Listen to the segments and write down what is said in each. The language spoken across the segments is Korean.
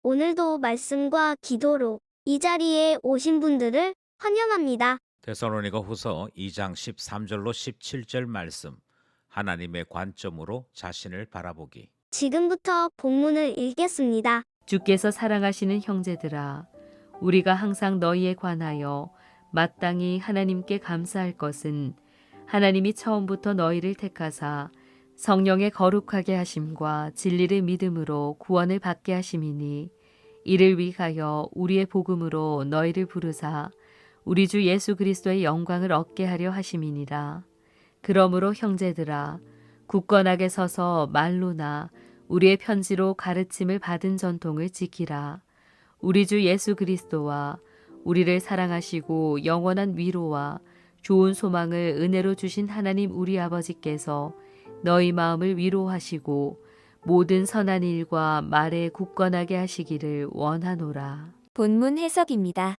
오늘도 말씀과 기도로 이 자리에 오신 분들을 환영합니다. 데살로니가 후서 2장 13절로 17절 말씀. 하나님의 관점으로 자신을 바라보기. 지금부터 본문을 읽겠습니다. 주께서 사랑하시는 형제들아, 우리가 항상 너희에 관하여 마땅히 하나님께 감사할 것은 하나님이 처음부터 너희를 택하사 성령의 거룩하게 하심과 진리를 믿음으로 구원을 받게 하심이니, 이를 위하여 우리의 복음으로 너희를 부르사 우리 주 예수 그리스도의 영광을 얻게 하려 하심이니라. 그러므로 형제들아, 굳건하게 서서 말로나 우리의 편지로 가르침을 받은 전통을 지키라. 우리 주 예수 그리스도와 우리를 사랑하시고 영원한 위로와 좋은 소망을 은혜로 주신 하나님 우리 아버지께서 너희 마음을 위로하시고 모든 선한 일과 말에 굳건하게 하시기를 원하노라. 본문 해석입니다.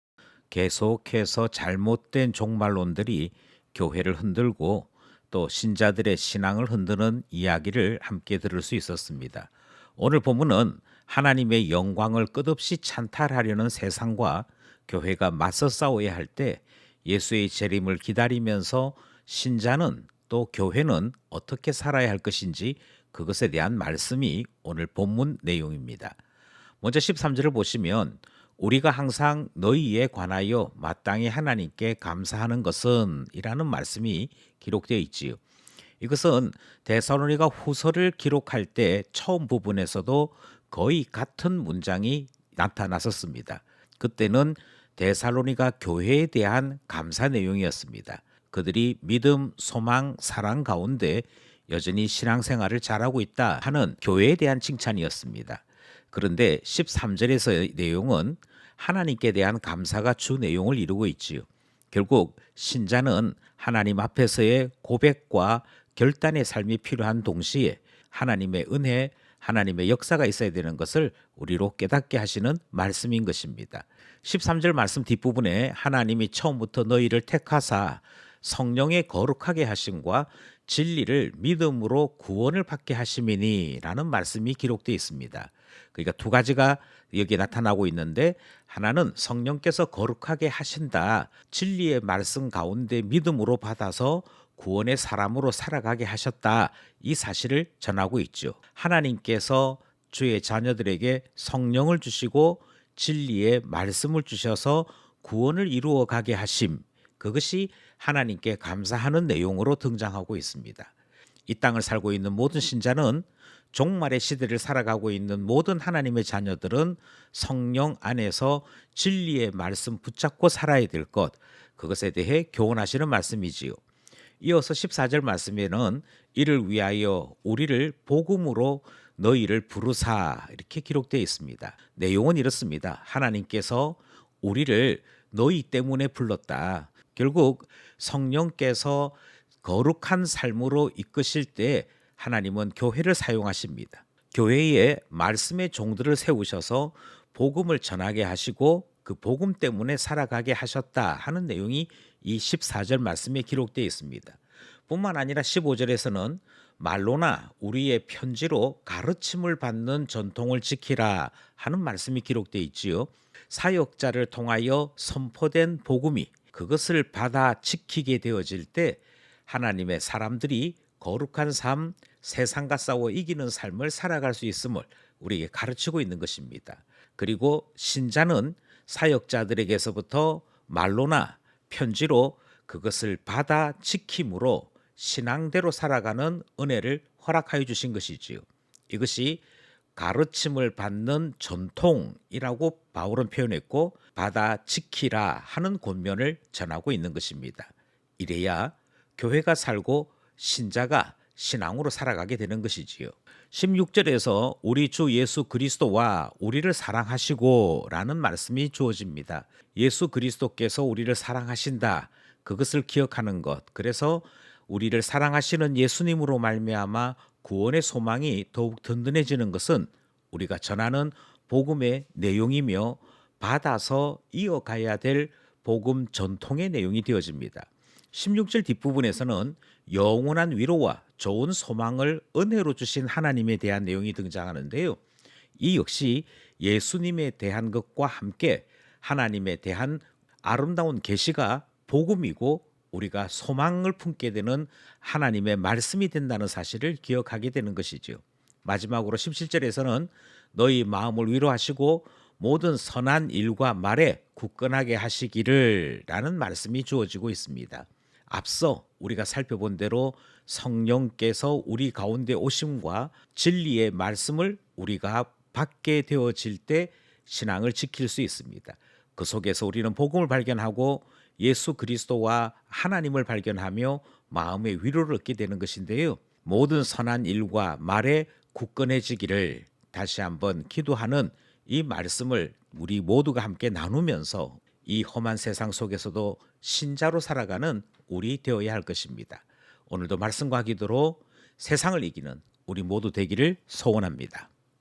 계속해서 잘못된 종말론들이 교회를 흔들고 또 신자들의 신앙을 흔드는 이야기를 함께 들을 수 있었습니다. 오늘 본문은 하나님의 영광을 끝없이 찬탈하려는 세상과 교회가 맞서 싸워야 할 때 예수의 재림을 기다리면서 신자는 또 교회는 어떻게 살아야 할 것인지 그것에 대한 말씀이 오늘 본문 내용입니다. 먼저 13절을 보시면 우리가 항상 너희에 관하여 마땅히 하나님께 감사하는 것은 이라는 말씀이 기록되어 있지요. 이것은 데살로니가 후서를 기록할 때 처음 부분에서도 거의 같은 문장이 나타났었습니다. 그때는 데살로니가 교회에 대한 감사 내용이었습니다. 그들이 믿음, 소망, 사랑 가운데 여전히 신앙생활을 잘하고 있다 하는 교회에 대한 칭찬이었습니다. 그런데 13절에서의 내용은 하나님께 대한 감사가 주 내용을 이루고 있지요. 결국 신자는 하나님 앞에서의 고백과 결단의 삶이 필요한 동시에 하나님의 은혜, 하나님의 역사가 있어야 되는 것을 우리로 깨닫게 하시는 말씀인 것입니다. 13절 말씀 뒷부분에 하나님이 처음부터 너희를 택하사 성령의 거룩하게 하심과 진리를 믿음으로 구원을 받게 하심이니 라는 말씀이 기록되어 있습니다. 그러니까 두 가지가 여기에 나타나고 있는데, 하나는 성령께서 거룩하게 하신다, 진리의 말씀 가운데 믿음으로 받아서 구원의 사람으로 살아가게 하셨다, 이 사실을 전하고 있죠. 하나님께서 주의 자녀들에게 성령을 주시고 진리의 말씀을 주셔서 구원을 이루어 가게 하심, 그것이 하나님께 감사하는 내용으로 등장하고 있습니다. 이 땅을 살고 있는 모든 신자는, 종말의 시대를 살아가고 있는 모든 하나님의 자녀들은 성령 안에서 진리의 말씀 붙잡고 살아야 될 것, 그것에 대해 교훈하시는 말씀이지요. 이어서 14절 말씀에는 이를 위하여 우리를 복음으로 너희를 부르사, 이렇게 기록되어 있습니다. 내용은 이렇습니다. 하나님께서 우리를 너희 때문에 불렀다. 결국 성령께서 거룩한 삶으로 이끄실 때 하나님은 교회를 사용하십니다. 교회에 말씀의 종들을 세우셔서 복음을 전하게 하시고 그 복음 때문에 살아가게 하셨다 하는 내용이 이 14절 말씀에 기록되어 있습니다. 뿐만 아니라 15절에서는 말로나 우리의 편지로 가르침을 받는 전통을 지키라 하는 말씀이 기록되어 있지요. 사역자를 통하여 선포된 복음이 그것을 받아 지키게 되어질 때 하나님의 사람들이 거룩한 삶, 세상과 싸워 이기는 삶을 살아갈 수 있음을 우리에게 가르치고 있는 것입니다. 그리고 신자는 사역자들에게서부터 말로나 편지로 그것을 받아 지킴으로 신앙대로 살아가는 은혜를 허락하여 주신 것이지요. 이것이 가르침을 받는 전통이라고 바울은 표현했고, 받아 지키라 하는 권면을 전하고 있는 것입니다. 이래야 교회가 살고 신자가 신앙으로 살아가게 되는 것이지요. 16절에서 우리 주 예수 그리스도와 우리를 사랑하시고 라는 말씀이 주어집니다. 예수 그리스도께서 우리를 사랑하신다, 그것을 기억하는 것, 그래서 우리를 사랑하시는 예수님으로 말미암아 구원의 소망이 더욱 든든해지는 것은 우리가 전하는 복음의 내용이며 받아서 이어가야 될 복음 전통의 내용이 되어집니다. 16절 뒷부분에서는 영원한 위로와 좋은 소망을 은혜로 주신 하나님에 대한 내용이 등장하는데요. 이 역시 예수님에 대한 것과 함께 하나님에 대한 아름다운 계시가 복음이고 우리가 소망을 품게 되는 하나님의 말씀이 된다는 사실을 기억하게 되는 것이지요. 마지막으로 17절에서는 너희 마음을 위로하시고 모든 선한 일과 말에 굳건하게 하시기를 라는 말씀이 주어지고 있습니다. 앞서 우리가 살펴본 대로 성령께서 우리 가운데 오심과 진리의 말씀을 우리가 받게 되어질 때 신앙을 지킬 수 있습니다. 그 속에서 우리는 복음을 발견하고 예수 그리스도와 하나님을 발견하며 마음의 위로를 얻게 되는 것인데요. 모든 선한 일과 말에 굳건해지기를 다시 한번 기도하는 이 말씀을 우리 모두가 함께 나누면서 이 험한 세상 속에서도 신자로 살아가는 우리 되어야 할 것입니다. 오늘도 말씀과 기도로 세상을 이기는 우리 모두 되기를 소원합니다.